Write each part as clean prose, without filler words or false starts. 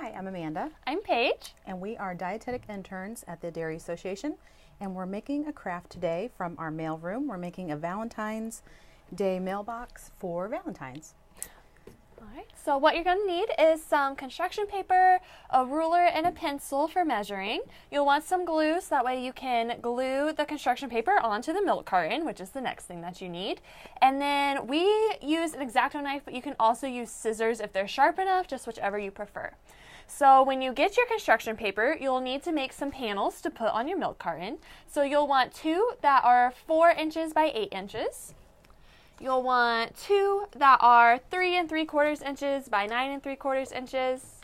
Hi, I'm Amanda. I'm Paige. And we are dietetic interns at the Dairy Association. And we're making a craft today from our mailroom. We're making a Valentine's Day mailbox for Valentine's. Alright, so what you're going to need is some construction paper, a ruler, and a pencil for measuring. You'll want some glue so that way you can glue the construction paper onto the milk carton, which is the next thing that you need. And then we use an X-Acto knife, but you can also use scissors if they're sharp enough, just whichever you prefer. So when you get your construction paper, you'll need to make some panels to put on your milk carton. So you'll want two that are 4 inches by 8 inches. You'll want two that are 3 3/4 inches by 9 3/4 inches.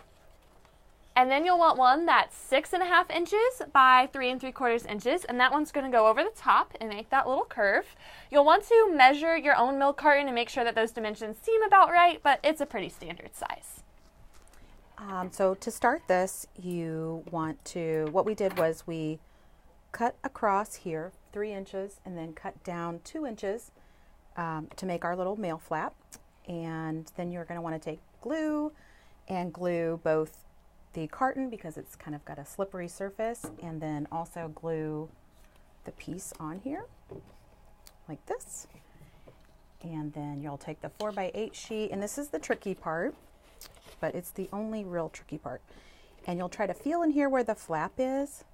And then you'll want one that's 6.5 inches by 3 3/4 inches, and that one's going to go over the top and make that little curve. You'll want to measure your own milk carton and make sure that those dimensions seem about right, but it's a pretty standard size. So to start this, what we did was we cut across here 3 inches and then cut down 2 inches to make our little mail flap. And then you're going to want to take glue and glue both the carton because it's kind of got a slippery surface, and then also glue the piece on here like this. And then you'll take the 4x8 sheet, and this is the tricky part, but it's the only real tricky part. And you'll try to feel in here where the flap is,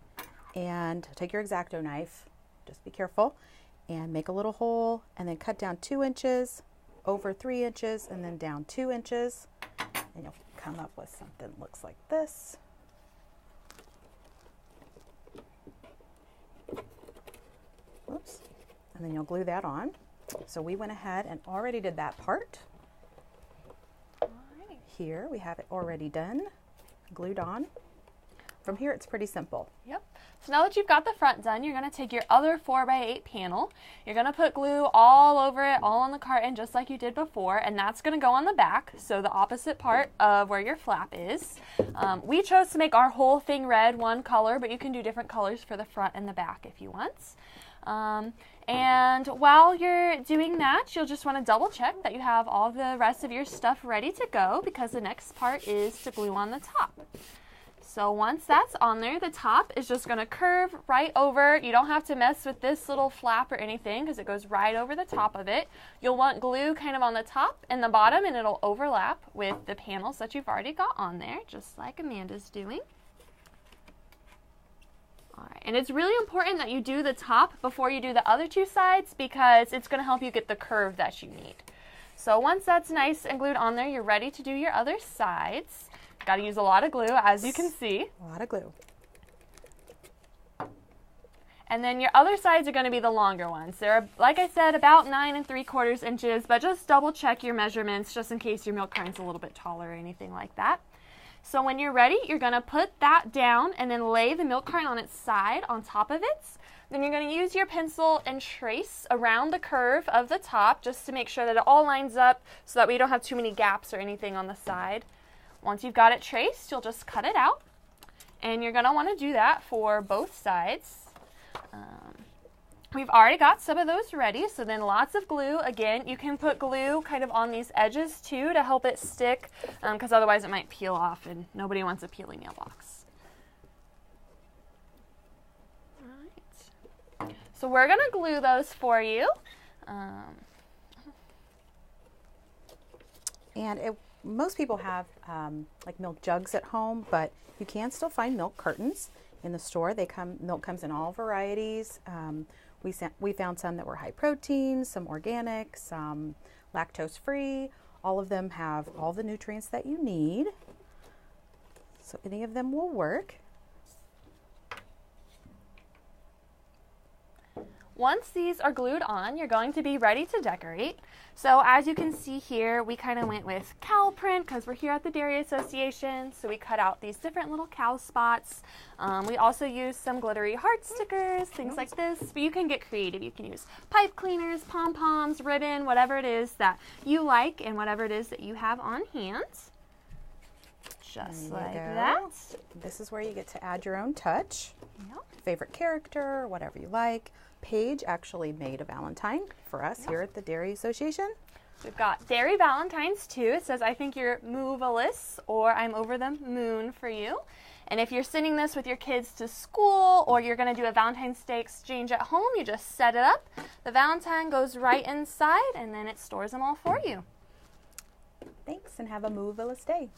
and take your X-Acto knife, just be careful, and make a little hole, and then cut down 2 inches, over 3 inches, and then down 2 inches, and you'll come up with something that looks like this. Oops. And then you'll glue that on. So we went ahead and already did that part. Alright. Here we have it already done, glued on. From here it's pretty simple. Yep. So now that you've got the front done, you're going to take your other 4x8 panel. You're going to put glue all over it, all on the carton, just like you did before, and that's going to go on the back, so the opposite part of where your flap is. We chose to make our whole thing red, one color, but you can do different colors for the front and the back if you want. And while you're doing that, you'll just want to double check that you have all the rest of your stuff ready to go, because the next part is to glue on the top. So once that's on there, the top is just going to curve right over. You don't have to mess with this little flap or anything because it goes right over the top of it. You'll want glue kind of on the top and the bottom, and it'll overlap with the panels that you've already got on there, just like Amanda's doing. All right, and it's really important that you do the top before you do the other two sides, because it's going to help you get the curve that you need. So once that's nice and glued on there, you're ready to do your other sides. Got to use a lot of glue, as you can see. A lot of glue. And then your other sides are going to be the longer ones. They're, like I said, about 9 3/4 inches, but just double check your measurements just in case your milk carton's a little bit taller or anything like that. So when you're ready, you're going to put that down and then lay the milk carton on its side on top of it. Then you're going to use your pencil and trace around the curve of the top just to make sure that it all lines up so that we don't have too many gaps or anything on the side. Once you've got it traced, you'll just cut it out, and you're going to want to do that for both sides. We've already got some of those ready, so then lots of glue. Again, you can put glue kind of on these edges too to help it stick, because otherwise it might peel off, and nobody wants a peeling mailbox. All right. So we're going to glue those for you. Most people have like milk jugs at home, but you can still find milk cartons in the store. Milk comes in all varieties. We found some that were high protein, some organic, some lactose free. All of them have all the nutrients that you need, so any of them will work. Once these are glued on, you're going to be ready to decorate. So as you can see here, we kind of went with cow print because we're here at the Dairy Association. So we cut out these different little cow spots. We also used some glittery heart stickers, things like this. But you can get creative. You can use pipe cleaners, pom-poms, ribbon, whatever it is that you like and whatever it is that you have on hand. Just like that. This is where you get to add your own touch. Yep. Favorite character, whatever you like. Paige actually made a Valentine for us here at the Dairy Association. We've got Dairy Valentines too. It says, I think you're moveless, or I'm over the moon for you. And if you're sending this with your kids to school, or you're going to do a Valentine's Day exchange at home, you just set it up. The Valentine goes right inside, and then it stores them all for you. Thanks, and have a moveless day.